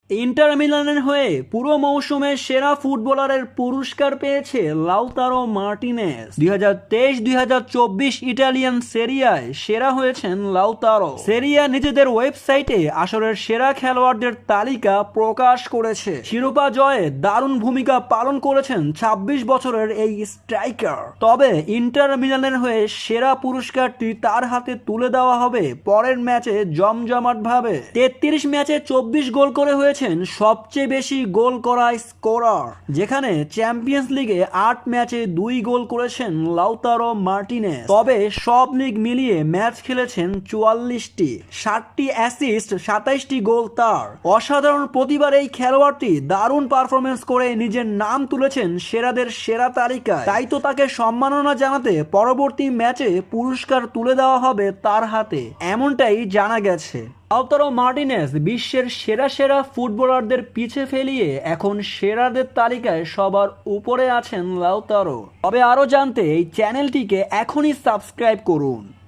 Inter মিলানের হয়ে পুরো মৌসুমে সেরা ফুটবলারের পুরস্কার পেয়েছে লাউতারো মার্টিনেজ। 2023-2024 ইটালিয়ান সেরিয়ায় সেরা হয়েছেন লাউতারো। সেরিয়া নিজেদের ওয়েবসাইটে আসরের সেরা খেলোয়াড়দের তালিকা প্রকাশ করেছে। শিরোপা জয়ে দারুণ ভূমিকা পালন করেছেন 26 বছরের এই স্ট্রাইকার। তবে ইন্টার মিলানের হয়ে সেরা পুরস্কারটি তার হাতে তুলে দেওয়া হবে পরের ম্যাচে জমজমাট ভাবে। 33 ম্যাচে 24 গোল করে হয়েছে সবচেয়ে বেশি গোল করা স্কোরার, যেখানে চ্যাম্পিয়ন্স লিগে 8 ম্যাচে 2 গোল করেছেন লাউতারো মার্টিনেজ। তবে সব লিগ মিলিয়ে ম্যাচ খেলেছেন 44টি, 60টি অ্যাসিস্ট, 27টি গোল তার। অসাধারণ প্রতিবার এই খেলোয়াড়টি দারুণ পারফরমেন্স করে নিজের নাম তুলেছেন সেরাদের সেরা তালিকায়। তাই তো তাকে সম্মাননা জানাতে পরবর্তী ম্যাচে পুরস্কার তুলে দেওয়া হবে তার হাতে, এমনটাই জানা গেছে। লাউতারো মার্টিনেজ বিশ্বের সেরা সেরা ফুটবলারদের পিছে ফেলিয়ে এখন সেরাদের তালিকায় সবার উপরে আছেন লাউতারো। তবে আরও জানতে এই চ্যানেলটিকে এখনই সাবস্ক্রাইব করুন।